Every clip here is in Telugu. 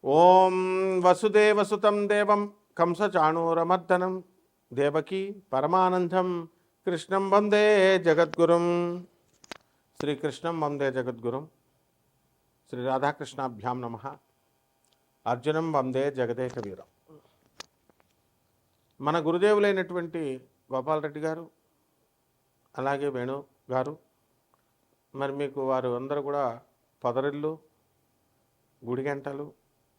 ఓం వసుదేవసుతం దేవం కంసచాణూరమర్దనం దేవకీ పరమానందం కృష్ణం వందే జగద్గురుం. శ్రీకృష్ణం వందే జగద్గురుం. శ్రీ రాధాకృష్ణాభ్యాం నమ. అర్జునం వందే జగదేక వీరం. మన గురుదేవులైనటువంటి గోపాలరెడ్డి గారు, అలాగే వేణు గారు, మరి మీకు వారు అందరూ కూడా పొదరిల్లు, గుడిగంటలు,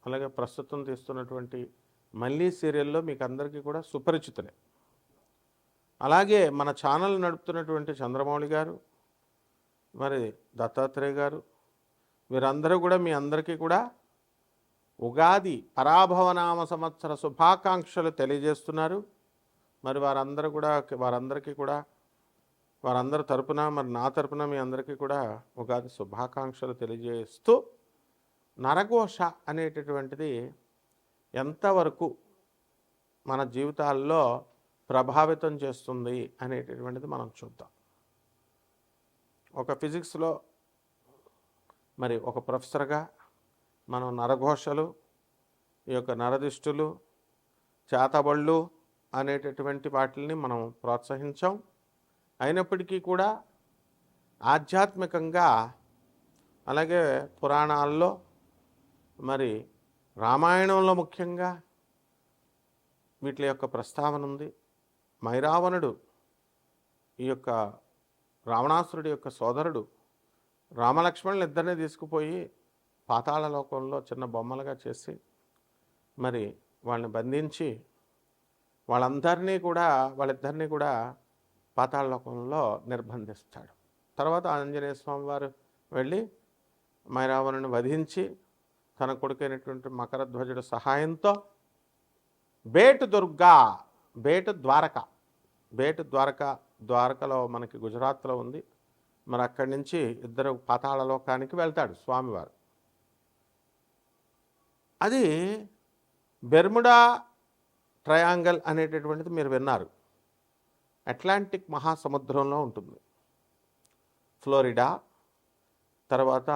అలాగే ప్రస్తుతం తీస్తున్నటువంటి మళ్ళీ సీరియల్లో మీకు అందరికీ కూడా సుపరిచితులే. అలాగే మన ఛానల్ నడుపుతున్నటువంటి చంద్రమౌళి గారు, మరి దత్తాత్రేయ గారు, వీరందరూ కూడా మీ అందరికీ కూడా ఉగాది పరాభవనామ సంవత్సర శుభాకాంక్షలు తెలియజేస్తున్నారు. మరి వారందరికీ కూడా వారందరి తరపున, మరి నా తరపున మీ అందరికీ కూడా ఉగాది శుభాకాంక్షలు తెలియజేస్తూ, నరఘోష అనేటటువంటిది ఎంతవరకు మన జీవితాల్లో ప్రభావితం చేస్తుంది అనేటటువంటిది మనం చూద్దాం. ఒక ఫిజిక్స్లో మరి ఒక ప్రొఫెసర్గా మనం నరఘోషలు, ఈ యొక్క నరదిష్టులు, చేతబళ్ళు అనేటటువంటి వాటిని మనం ప్రోత్సహించాం. అయినప్పటికీ కూడా ఆధ్యాత్మికంగా, అలాగే పురాణాల్లో, మరి రామాయణంలో ముఖ్యంగా వీటి యొక్క ప్రస్తావన ఉంది. మైరావణుడు, ఈ యొక్క రావణాసురుడి యొక్క సోదరుడు, రామలక్ష్మణులు ఇద్దరిని తీసుకుపోయి పాతాళ లోకంలో చిన్న బొమ్మలుగా చేసి మరి వాళ్ళని బంధించి వాళ్ళిద్దరినీ కూడా పాతాళ లోకంలో నిర్బంధిస్తాడు. తర్వాత ఆంజనేయ స్వామి వారు వెళ్ళి మైరావణుని వధించి తన కొడుకైనటువంటి మకరధ్వజుడు సహాయంతో బేటు ద్వారకలో మనకి గుజరాత్లో ఉంది. మరి అక్కడి నుంచి ఇద్దరు పాతాళ లోకానికి వెళ్తాడు స్వామివారు. అది బెర్ముడా ట్రయాంగిల్ అనేటటువంటిది మీరు విన్నారు. అట్లాంటిక్ మహాసముద్రంలో ఉంటుంది. ఫ్లోరిడా, తర్వాత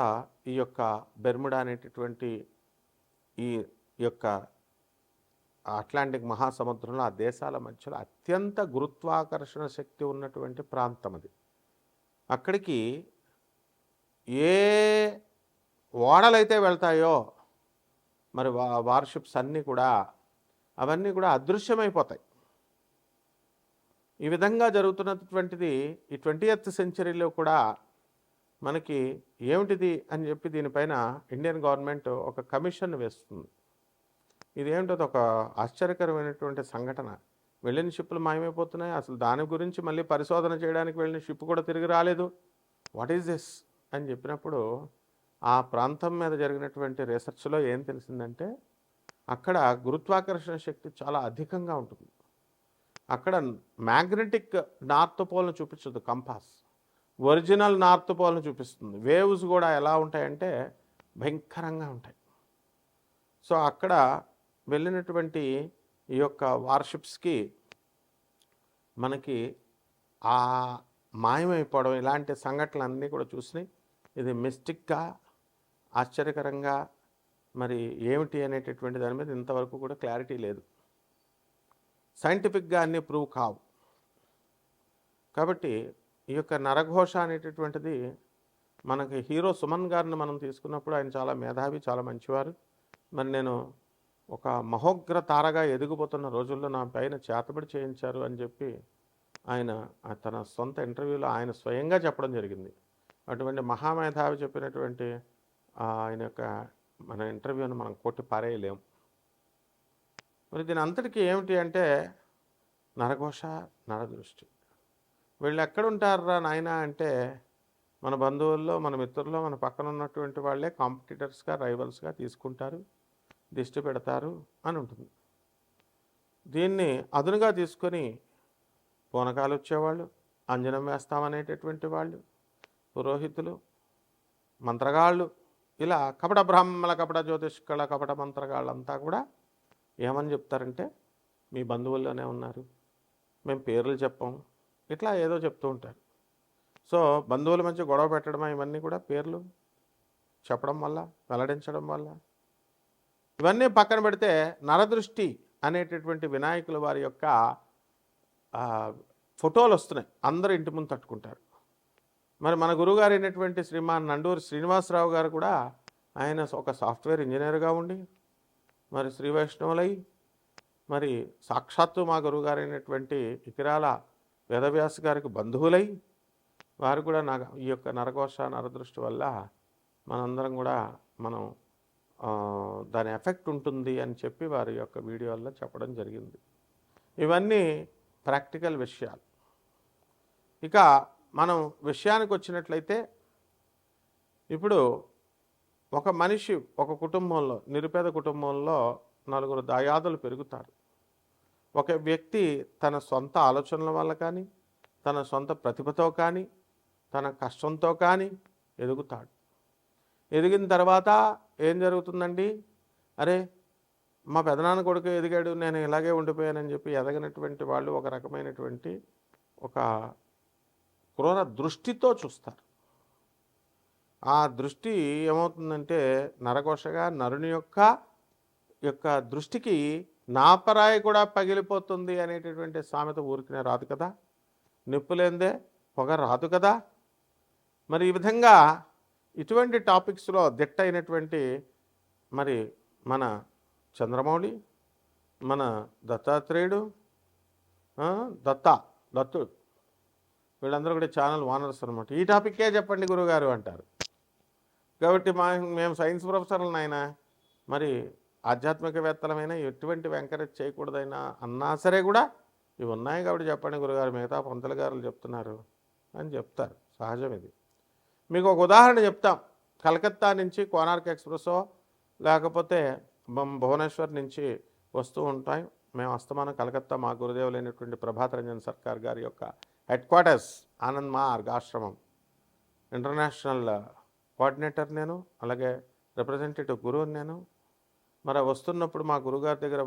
ఈ యొక్క బెర్ముడా అనేటటువంటి ఈ యొక్క అట్లాంటిక్ మహాసముద్రంలో ఆ దేశాల మధ్యలో అత్యంత గురుత్వాకర్షణ శక్తి ఉన్నటువంటి ప్రాంతం అది. అక్కడికి ఏ ఓడలైతే వెళ్తాయో మరి వార్షిప్స్ అవన్నీ కూడా అదృశ్యమైపోతాయి. ఈ విధంగా జరుగుతున్నటువంటిది ఈ 20th సెంచరీలో కూడా మనకి ఏమిటిది అని చెప్పి దీనిపైన ఇండియన్ గవర్నమెంట్ ఒక కమిషన్ వేస్తుంది. ఇదేమిటో ఒక ఆశ్చర్యకరమైనటువంటి సంఘటన. వెళ్ళిన షిప్పులు మాయమైపోతున్నాయి. అసలు దాని గురించి మళ్ళీ పరిశోధన చేయడానికి వెళ్ళిన షిప్ కూడా తిరిగి రాలేదు. వాట్ ఈజ్ దిస్ అని చెప్పినప్పుడు ఆ ప్రాంతం మీద జరిగినటువంటి రీసెర్చ్లో ఏం తెలిసిందంటే, అక్కడ గురుత్వాకర్షణ శక్తి చాలా అధికంగా ఉంటుంది. అక్కడ మ్యాగ్నెటిక్ నార్త్ పోల్ను చూపించదు కంపాస్, ఒరిజినల్ నార్త్ పోల్ను చూపిస్తుంది. వేవ్స్ కూడా ఎలా ఉంటాయంటే భయంకరంగా ఉంటాయి. సో అక్కడ వెళ్ళినటువంటి ఈ యొక్క వార్షిప్స్కి మనకి ఆ మాయమైపోవడం, ఇలాంటి సంఘటనలన్నీ కూడా చూసినాయి. ఇది మిస్టిక్గా, ఆశ్చర్యకరంగా, మరి ఏమిటి అనేటటువంటి దాని మీద ఇంతవరకు కూడా క్లారిటీ లేదు. సైంటిఫిక్గా అన్నీ ప్రూవ్ కావు. కాబట్టి ఈ యొక్క నరఘోష అనేటటువంటిది మనకి హీరో సుమన్ గారిని మనం తీసుకున్నప్పుడు ఆయన చాలా మేధావి, చాలా మంచివారు. మరి నేను ఒక మహోగ్ర తారగా ఎదిగిపోతున్న రోజుల్లో నా పైన చేతబడి చేయించారు అని చెప్పి ఆయన తన సొంత ఇంటర్వ్యూలో ఆయన స్వయంగా చెప్పడం జరిగింది. అటువంటి మహామేధావి చెప్పినటువంటి ఆయన యొక్క మన ఇంటర్వ్యూని మనం కొట్టి పారేయలేం. మరి దీని అంతటికీ ఏమిటి అంటే నరఘోష, నరదృష్టి. వీళ్ళు ఎక్కడుంటారా నాయన అంటే మన బంధువుల్లో, మన మిత్రుల్లో, మన పక్కన ఉన్నటువంటి వాళ్ళే కాంపిటీటర్స్గా, రైవల్స్గా తీసుకుంటారు, దిష్టి పెడతారు అని ఉంటుంది. దీన్ని అదునుగా తీసుకొని పూనకాలు వచ్చేవాళ్ళు, అంజనం వేస్తామనేటటువంటి వాళ్ళు, పురోహితులు, మంత్రగాళ్ళు, ఇలా కపట బ్రాహ్మణ, కపట జ్యోతిష్కళ, కపట మంత్రగాళ్ళంతా కూడా ఏమని చెప్తారంటే మీ బంధువుల్లోనే ఉన్నారు, మేము పేర్లు చెప్పాం, ఇట్లా ఏదో చెప్తూ ఉంటారు. సో బంధువుల మధ్య గొడవ పెట్టడం, ఇవన్నీ కూడా పేర్లు చెప్పడం వల్ల, వెల్లడించడం వల్ల ఇవన్నీ పక్కన పెడితే నరదృష్టి అనేటటువంటి వినాయకుల వారి యొక్క ఫోటోలు వస్తున్నాయి, అందరూ ఇంటి ముందు తట్టుకుంటారు. మరి మన గురువుగారు అయినటువంటి శ్రీమాన్ నండూరి శ్రీనివాసరావు గారు కూడా ఆయన ఒక సాఫ్ట్వేర్ ఇంజనీర్గా ఉండి మరి శ్రీ వైష్ణవులై మరి సాక్షాత్తు మా గురువుగారు అయినటువంటి ఇకిరాల వేదవ్యాస గారికి బంధువులై వారు కూడా ఈ యొక్క నరఘోష నరదృష్టి వల్ల మనందరం కూడా మనం దాని ఎఫెక్ట్ ఉంటుంది అని చెప్పి వారి యొక్క వీడియోల్లో చెప్పడం జరిగింది. ఇవన్నీ ప్రాక్టికల్ విషయాలు. ఇక మనం విషయానికి వచ్చినట్లయితే, ఇప్పుడు ఒక మనిషి ఒక కుటుంబంలో, నిరుపేద కుటుంబంలో నలుగురు దాయాదులు పెరుగుతారు. ఒక వ్యక్తి తన సొంత ఆలోచనల వల్ల కానీ, తన సొంత ప్రతిభతో కానీ, తన కష్టంతో కానీ ఎదుగుతాడు. ఎదిగిన తర్వాత ఏం జరుగుతుందండి? అరే మా పెదనాన్న కొడుకు ఎదిగాడు, నేను ఇలాగే ఉండిపోయానని చెప్పి ఎదగినటువంటి వాళ్ళు ఒక రకమైనటువంటి ఒక క్రూర దృష్టితో చూస్తారు. ఆ దృష్టి ఏమవుతుందంటే నరఘోషగా నరుని యొక్క దృష్టికి నాపరాయి కూడా పగిలిపోతుంది అనేటటువంటి సామెత ఊరికినే రాదు కదా, నిప్పులేందే పొగ రాదు కదా. మరి ఈ విధంగా ఇటువంటి టాపిక్స్లో దిట్టయినటువంటి మరి మన చంద్రమౌళి, మన దత్తాత్రేయుడు, దత్తుడు, వీళ్ళందరూ కూడా ఛానల్ ఓనర్స్ అనమాట. ఈ టాపిక్కే చెప్పండి గురువుగారు అంటారు. కాబట్టి మేము సైన్స్ ప్రొఫెసర్లను అయినా మరి ఆధ్యాత్మికవేత్తలమైనా ఎటువంటి ఎంకరేజ్ చేయకూడదైనా అన్నా సరే కూడా ఇవి ఉన్నాయి కాబట్టి చెప్పండి గురుగారు, మిగతా పంతులు గారులు చెప్తున్నారు అని చెప్తారు. సహజం ఇది. మీకు ఒక ఉదాహరణ చెప్తాం. కలకత్తా నుంచి కోనార్క్ ఎక్స్ప్రెస్సో లేకపోతే భువనేశ్వర్ నుంచి వస్తూ ఉంటాయి. మేము అస్తమానం కలకత్తా మా గురుదేవులైనటువంటి ప్రభాత్ రంజన్ సర్కార్ గారి యొక్క హెడ్ క్వార్టర్స్ ఆనంద్ మార్గ్ ఆశ్రమం ఇంటర్నేషనల్ కోఆర్డినేటర్ నేను, అలాగే రిప్రజెంటేటివ్ గురువుని నేను. మరి వస్తున్నప్పుడు మా గురుగారి దగ్గర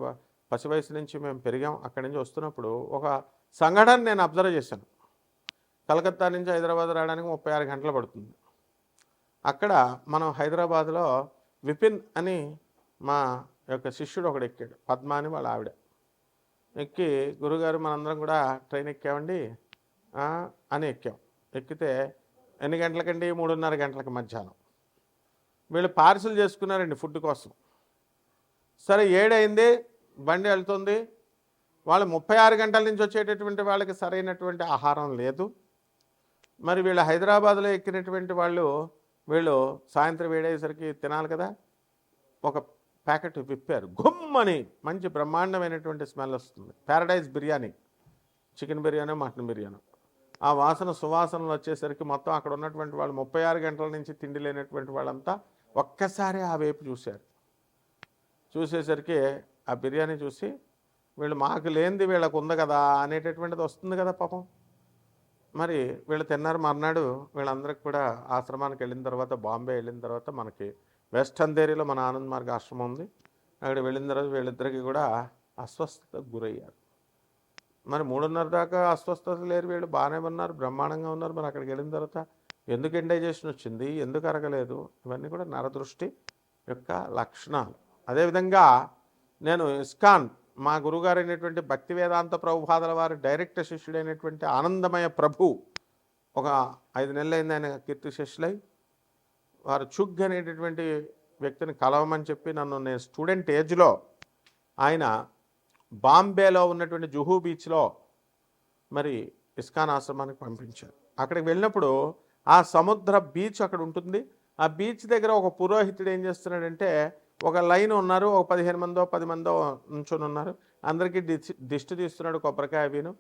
పసి వయసు నుంచి మేము పెరిగాం. అక్కడి నుంచి వస్తున్నప్పుడు ఒక సంఘటన నేను అబ్జర్వ్ చేశాను. కలకత్తా నుంచి హైదరాబాద్ రావడానికి 36 గంటలు పడుతుంది. అక్కడ మనం హైదరాబాద్లో విపిన్ అని మా యొక్క శిష్యుడు ఒకడు ఎక్కాడు, పద్మ అని వాళ్ళ ఆవిడ. ఎక్కి గురుగారు మనందరం కూడా ట్రైన్ ఎక్కామండి అని ఎక్కాం. ఎక్కితే ఎన్ని గంటలకండి? 3:30 గంటలకు మధ్యాహ్నం. వీళ్ళు పార్సిల్ చేసుకున్నారండి ఫుడ్ కోసం. సరే 7 అయింది, బండి వెళ్తుంది. వాళ్ళు 36 గంటల నుంచి వచ్చేటటువంటి వాళ్ళకి సరైనటువంటి ఆహారం లేదు. మరి వీళ్ళు హైదరాబాద్లో ఎక్కినటువంటి వీళ్ళు సాయంత్రం వేడేసరికి తినాలి కదా. ఒక ప్యాకెట్ విప్పారు, గుమ్మని మంచి బ్రహ్మాండమైనటువంటి స్మెల్ వస్తుంది. Paradise biryani, chicken biryani, mutton biryani. ఆ వాసన సువాసనలు వచ్చేసరికి మొత్తం అక్కడ ఉన్నటువంటి వాళ్ళు 36 గంటల నుంచి తిండి లేనటువంటి వాళ్ళంతా ఒక్కసారి ఆ వైపు చూశారు. చూసేసరికి ఆ బిర్యానీ చూసి వీళ్ళు మాకు లేనిది వీళ్ళకు ఉంది కదా అనేటటువంటిది వస్తుంది కదా పాపం. మరి వీళ్ళు తిన్నారు. మర్నాడు వీళ్ళందరికీ కూడా ఆశ్రమానికి వెళ్ళిన తర్వాత, బాంబే వెళ్ళిన తర్వాత మనకి వెస్ట్ అంధేరిలో మన ఆనంద్ మార్గ్ ఆశ్రమం ఉంది. అక్కడ వెళ్ళిన తర్వాత వీళ్ళిద్దరికీ కూడా అస్వస్థతకు గురయ్యారు. మరి 3:30 దాకా అస్వస్థత లేరు, వీళ్ళు బాగానే ఉన్నారు, బ్రహ్మాండంగా ఉన్నారు. మరి అక్కడికి వెళ్ళిన తర్వాత ఎందుకు ఇండైజెషన్ వచ్చింది, ఎందుకు అరగలేదు, ఇవన్నీ కూడా నరదృష్టి యొక్క లక్షణాలు. అదేవిధంగా నేను ఇస్కాన్ మా గురువుగారు అయినటువంటి భక్తి వేదాంత ప్రభుపాదుల వారి డైరెక్ట్ శిష్యుడైనటువంటి ఆనందమయ ప్రభు ఒక 5 నెలలు అయింది ఆయన కీర్తి శిష్యులై. వారు చుగ్ అనేటటువంటి వ్యక్తిని కలవమని చెప్పి నేను స్టూడెంట్ ఏజ్లో ఆయన బాంబేలో ఉన్నటువంటి జుహూ బీచ్లో మరి ఇస్కాన్ ఆశ్రమానికి పంపించారు. అక్కడికి వెళ్ళినప్పుడు ఆ సముద్ర బీచ్ అక్కడ ఉంటుంది. ఆ బీచ్ దగ్గర ఒక పురోహితుడు ఏం చేస్తున్నాడంటే, ఒక లైన్ ఉన్నారు, ఒక 15 మందో 10 మందో నుంచొని ఉన్నారు. అందరికీ దిష్టి తీస్తున్నాడు, కొబ్బరికాయ వీను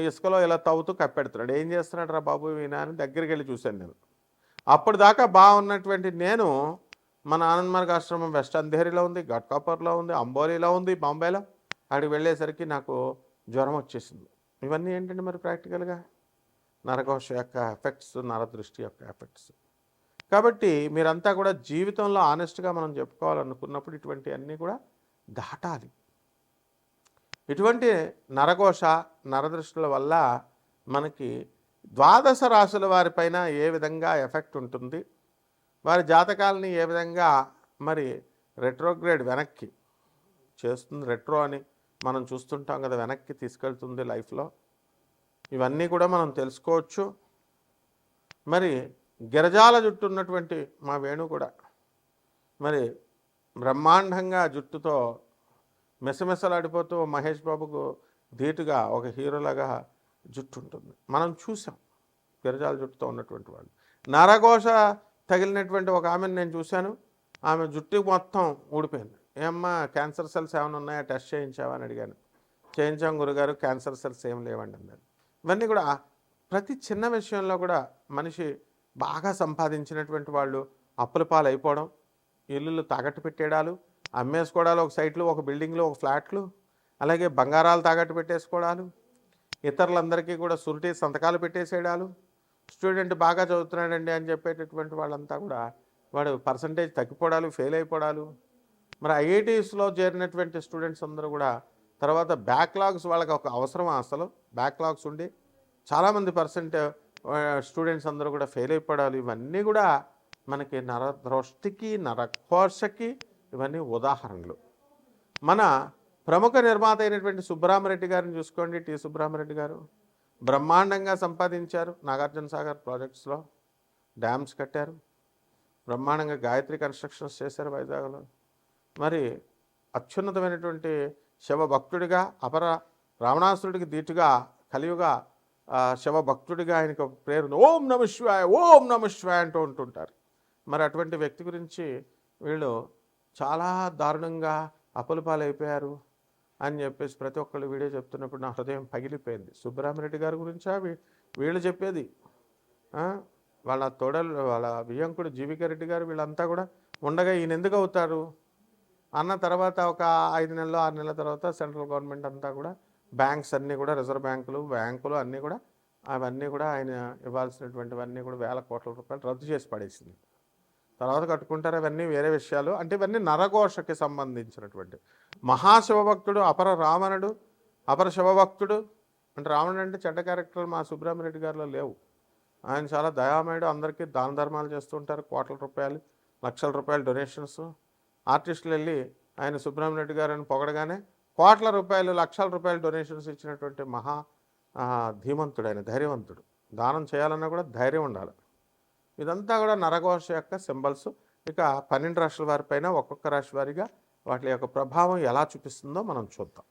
ఇసుకలో ఇలా తవ్వుతూ కప్పెడుతున్నాడు. ఏం చేస్తున్నాడు రా బాబు వీనా అని దగ్గరికి వెళ్ళి చూశాను నేను. అప్పుడు దాకా బాగున్నటువంటి నేను మన ఆనంద్ మార్గ్ ఆశ్రమం వెస్ట్ అంధేరిలో ఉంది, ఘట్కాపర్లో ఉంది, అంబోలీలో ఉంది, బాంబేలో. అక్కడికి వెళ్ళేసరికి నాకు జ్వరం వచ్చేసింది. ఇవన్నీ ఏంటంటే మరి ప్రాక్టికల్గా నరఘోష యొక్క ఎఫెక్ట్స్, నరదృష్టి యొక్క ఎఫెక్ట్స్. కాబట్టి మీరంతా కూడా జీవితంలో ఆనెస్ట్గా మనం చెప్పుకోవాలనుకున్నప్పుడు ఇటువంటి అన్నీ కూడా దాటాలి. ఇటువంటి నరఘోష నరదృష్టుల వల్ల మనకి 12 రాశుల వారిపైన ఏ విధంగా ఎఫెక్ట్ ఉంటుంది, వారి జాతకాలని ఏ విధంగా మరి రెట్రోగ్రేడ్ వెనక్కి చేస్తుంది. రెట్రో అని మనం చూస్తుంటాం కదా, వెనక్కి తీసుకెళ్తుంది లైఫ్లో. ఇవన్నీ కూడా మనం తెలుసుకోవచ్చు. మరి గిరజాల జుట్టు ఉన్నటువంటి మా వేణు కూడా మరి బ్రహ్మాండంగా జుట్టుతో మెసమెసలాడిపోతూ మహేష్ బాబుకు ధీటుగా ఒక హీరోలాగా జుట్టు ఉంటుంది. మనం చూసాం గిరజాల జుట్టుతో ఉన్నటువంటి వాళ్ళు. నరఘోష తగిలినటువంటి ఒక ఆమెను నేను చూశాను. ఆమె జుట్టు మొత్తం ఊడిపోయింది. ఏమ్మా క్యాన్సర్ సెల్స్ ఏమైనా ఉన్నాయా, టెస్ట్ చేయించావా అని అడిగాను. చేయించాం గురుగారు, క్యాన్సర్ సెల్స్ ఏం లేవండి అన్నారు. ఇవన్నీ కూడా ప్రతి చిన్న విషయంలో కూడా మనిషి బాగా సంపాదించినటువంటి వాళ్ళు అప్పుల పాలు అయిపోవడం, ఇల్లులు తాకట్టు పెట్టేయడాలు, అమ్మేసుకోవడాలు, ఒక సైట్లు, ఒక బిల్డింగ్లు, ఒక ఫ్లాట్లు, అలాగే బంగారాలు తాకట్టు పెట్టేసుకోవడాలు, ఇతరులందరికీ కూడా సురిటీ సంతకాలు పెట్టేసేయడాలు, స్టూడెంట్ బాగా చదువుతున్నాడండి అని చెప్పేటటువంటి వాళ్ళంతా కూడా వాడు పర్సంటేజ్ తగ్గిపోవడాలు, ఫెయిల్ అయిపోవడాలు. మరి ఐఐటీస్లో చేరినటువంటి స్టూడెంట్స్ అందరూ కూడా తర్వాత బ్యాక్లాగ్స్, వాళ్ళకి ఒక అవసరమా అసలు బ్యాక్లాగ్స్ ఉండి చాలామంది స్టూడెంట్స్ అందరూ కూడా ఫెయిల్ అయిపోవడాలు. ఇవన్నీ కూడా మనకి నరదృష్టికి, నరఘోషకి ఇవన్నీ ఉదాహరణలు. మన ప్రముఖ నిర్మాత అయినటువంటి సుబ్బరామరెడ్డి గారిని చూసుకోండి. టి సుబ్బరామరెడ్డి గారు బ్రహ్మాండంగా సంపాదించారు. నాగార్జున సాగర్ ప్రాజెక్ట్స్లో డ్యామ్స్ కట్టారు, బ్రహ్మాండంగా గాయత్రి కన్స్ట్రక్షన్స్ చేశారు వైజాగ్లో. మరి అత్యున్నతమైనటువంటి శివభక్తుడిగా, అపర రావణాసురుడికి ధీటుగా కలియుగ శివభక్తుడిగా ఆయనకు ఒక పేరు, ఓం నమ శివాయ, ఓం నమ శివాయ అంటూ ఉంటుంటారు. మరి అటువంటి వ్యక్తి గురించి వీళ్ళు చాలా దారుణంగా అప్పుల పాలైపోయారు అని చెప్పేసి ప్రతి ఒక్కళ్ళు వీడియో చెప్తున్నప్పుడు నా హృదయం పగిలిపోయింది. సుబ్బరామరెడ్డి గారి గురించా వీళ్ళు చెప్పేది? వాళ్ళ తోడలు, వాళ్ళ వియ్యంకుడు జీవిక రెడ్డి గారు, వీళ్ళంతా కూడా ఉండగా ఈయన ఎందుకు అవుతారు అన్న తర్వాత ఒక 5 నెలలు 6 నెలల తర్వాత సెంట్రల్ గవర్నమెంట్ అంతా కూడా బ్యాంక్స్ అన్నీ కూడా, రిజర్వ్ బ్యాంకులు అన్నీ కూడా, అవన్నీ కూడా ఆయన ఇవ్వాల్సినటువంటివన్నీ కూడా వేల కోట్ల రూపాయలు రద్దు చేసి పడేసింది. తర్వాత కట్టుకుంటారు, అవన్నీ వేరే విషయాలు. అంటే ఇవన్నీ నరఘోషకి సంబంధించినటువంటి. మహాశివభక్తుడు, అపర రావణుడు, అపర శివభక్తుడు. అంటే రావణుడు అంటే చెడ్డ క్యారెక్టర్లు మా సుబ్బరామరెడ్డి గారిలో లేవు. ఆయన చాలా దయామయుడు, అందరికీ దాన ధర్మాలు చేస్తూ ఉంటారు. కోట్ల రూపాయలు, లక్షల రూపాయలు డొనేషన్స్. ఆర్టిస్టులు వెళ్ళి ఆయన సుబ్బరామరెడ్డి గారిని పొగడగానే కోట్ల రూపాయలు, లక్షల రూపాయలు డొనేషన్స్ ఇచ్చినటువంటి మహా ధీమంతుడు ఆయన, ధైర్యవంతుడు. దానం చేయాలన్నా కూడా ధైర్యం ఉండాలి. ఇదంతా కూడా నరఘోష యొక్క సింబల్స్. ఇక 12 రాశుల వారిపైన ఒక్కొక్క రాశి వారిగా వాటి యొక్క ప్రభావం ఎలా చూపిస్తుందో మనం చూద్దాం.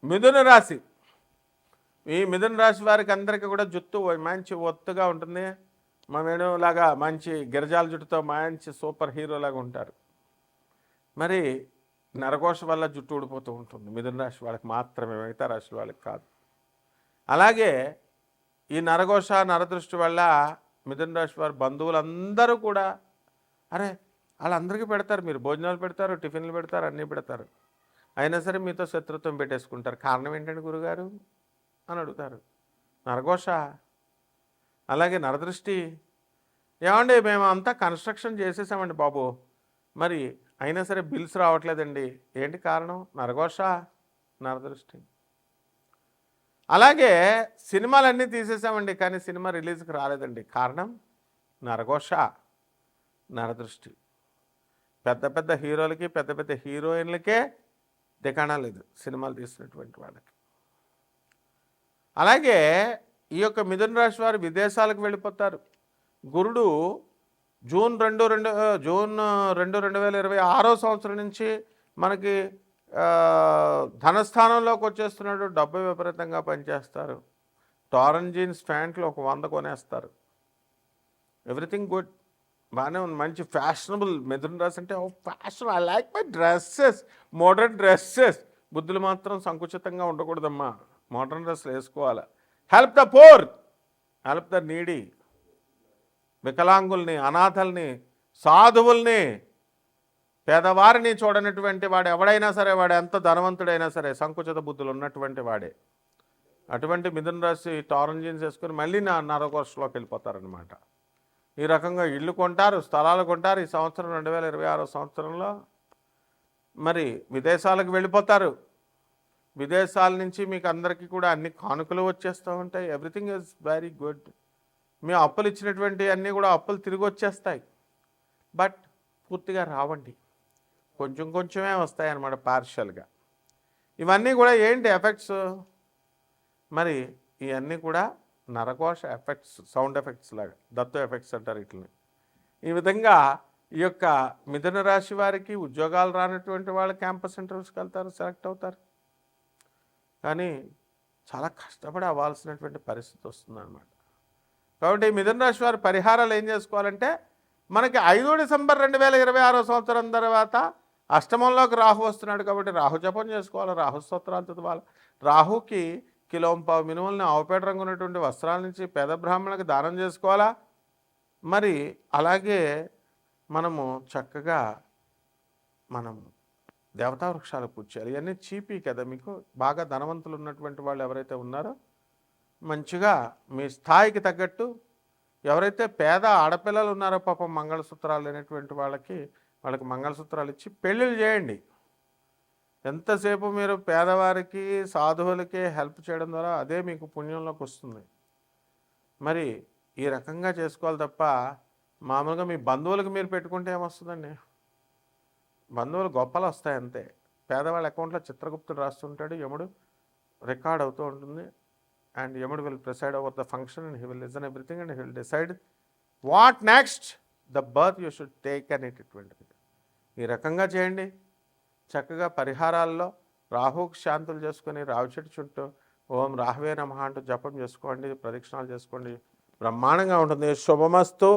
మిథున రాశి. ఈ మిథున రాశి వారికి అందరికీ కూడా జుట్టు మంచి ఒత్తుగా ఉంటుంది. మా వేణులాగా మంచి గిరిజాల జుట్టుతో మంచి సూపర్ హీరోలాగా ఉంటారు. మరి నరఘోష వల్ల జుట్టు ఊడిపోతూ ఉంటుంది మిథున రాశి వాళ్ళకి మాత్రమే, మిగతా రాశుల వాళ్ళకి కాదు. అలాగే ఈ నరఘోష, నరదృష్టి వల్ల మిథున రాశి వారి బంధువులందరూ కూడా, అరే వాళ్ళందరికీ పెడతారు, మీరు భోజనాలు పెడతారు, టిఫిన్లు పెడతారు, అన్నీ పెడతారు, అయినా సరే మీతో శత్రుత్వం పెట్టేసుకుంటారు. కారణం ఏంటండి గురుగారు అని అడుగుతారు. నరఘోష, అలాగే నరదృష్టి. ఏమండి మేము అంతా కన్స్ట్రక్షన్ చేసేసామండి బాబు, మరి అయినా సరే బిల్స్ రావట్లేదండి, ఏంటి కారణం? నరఘోష, నరదృష్టి. అలాగే సినిమాలన్నీ తీసేసామండి కానీ సినిమా రిలీజ్కి రాలేదండి, కారణం నరఘోష, నరదృష్టి. పెద్ద పెద్ద హీరోలకి, పెద్ద పెద్ద హీరోయిన్లకే దికాణా లేదు సినిమాలు తీసినటువంటి వాళ్ళకి. అలాగే ఈ యొక్క మిథున రాశి వారు విదేశాలకు వెళ్ళిపోతారు. గురుడు జూన్ 2, 2026 సంవత్సరం నుంచి మనకి ధనస్థానంలోకి వచ్చేస్తున్నాడు. డబ్బు విపరీతంగా పనిచేస్తారు. టారన్ జీన్స్ ప్యాంట్లు ఒక 100 కొనేస్తారు. ఎవ్రీథింగ్ గుడ్, బాగానే ఉంది, మంచి ఫ్యాషనబుల్. మిథున రాశి అంటే fashion, I like my dresses, modern dresses. బుద్ధులు మాత్రం సంకుచితంగా ఉండకూడదమ్మా, మోడర్న్ డ్రెస్సులు వేసుకోవాలి. Help the poor, help the needy. వికలాంగుల్ని, అనాథల్ని, సాధువుల్ని, పేదవారిని చూడనటువంటి వాడు ఎవడైనా సరే, వాడు ఎంత ధనవంతుడైనా సరే సంకుచిత బుద్ధులు ఉన్నటువంటి వాడే. అటువంటి మిథున రాశి టారన్ జీన్స్ వేసుకొని మళ్ళీ నరఘోషలోకి వెళ్ళిపోతారనమాట. ఈ రకంగా ఇళ్ళు కొంటారు, స్థలాలు కొంటారు. ఈ సంవత్సరం 2026 సంవత్సరంలో మరి విదేశాలకు వెళ్ళిపోతారు. విదేశాల నుంచి మీకు అందరికీ కూడా అన్ని కానుకలు వచ్చేస్తూ ఉంటాయి. Everything is very good. మీ అప్పులు ఇచ్చినటువంటి అన్నీ కూడా అప్పులు తిరిగి వచ్చేస్తాయి. బట్ పూర్తిగా రావండి. కొంచెం కొంచెమే వస్తాయి అన్నమాట పార్షియల్గా. ఇవన్నీ కూడా ఏంటి ఎఫెక్ట్స్? మరి ఇవన్నీ కూడా నరకోశ ఎఫెక్ట్స్, సౌండ్ ఎఫెక్ట్స్ లాగా, దత్తు ఎఫెక్ట్స్ అంటారు వీటిని. ఈ విధంగా ఈ యొక్క మిథున రాశి వారికి ఉద్యోగాలు రానటువంటి వాళ్ళు క్యాంపస్ ఇంటర్వ్యూస్కి వెళ్తారు, సెలెక్ట్ అవుతారు. కానీ చాలా కష్టపడి అవ్వాల్సినటువంటి పరిస్థితి వస్తుందన్నమాట. కాబట్టి మిథున రాశి వారి పరిహారాలు ఏం చేసుకోవాలంటే, మనకి 5 డిసెంబర్ 2026 సంవత్సరం తర్వాత అష్టమంలోకి రాహు వస్తున్నాడు కాబట్టి రాహు జపం చేసుకోవాలి, రాహు స్తోత్రాలు చదవాలి. రాహుకి కిలోంపావు మినుములని ఆవుపేట రంగు ఉన్నటువంటి వస్త్రాల నుంచి పేద బ్రాహ్మణులకు దానం చేసుకోవాలా. మరి అలాగే మనము చక్కగా మనం దేవతా వృక్షాలు పూజ చేయాలి. ఇవన్నీ చీపీ కదా. మీకు బాగా ధనవంతులు ఉన్నటువంటి వాళ్ళు ఎవరైతే ఉన్నారో మంచిగా మీ స్థాయికి తగ్గట్టు, ఎవరైతే పేద ఆడపిల్లలు ఉన్నారో పాపం మంగళసూత్రాలు లేనటువంటి వాళ్ళకి మంగళసూత్రాలు ఇచ్చి పెళ్ళిళ్ళు చేయండి. ఎంతసేపు మీరు పేదవారికి సాధువులకి హెల్ప్ చేయడం ద్వారా అదే మీకు పుణ్యంలోకి వస్తుంది. మరి ఈ రకంగా చేసుకోవాలి తప్ప మామూలుగా మీ బంధువులకు మీరు పెట్టుకుంటే ఏమొస్తుందండి? బంధువులు గొప్పలు వస్తాయి అంతే. పేదవాళ్ళ అకౌంట్లో చిత్రగుప్తుడు రాస్తుంటాడు, యముడు రికార్డ్ అవుతూ ఉంటుంది. అండ్ యముడు will preside over the function and he will listen everything and he will decide what next the birth you should take అనేటటువంటిది. ఈ రకంగా చేయండి. చక్కగా పరిహారాల్లో రాహుకు శాంతులు చేసుకొని రావి చెట్టు చుట్టూ ఓం రాహవే నమః అంటూ జపం చేసుకోండి, ప్రదక్షిణాలు చేసుకోండి. బ్రహ్మాండంగా ఉంటుంది. శుభమస్తు.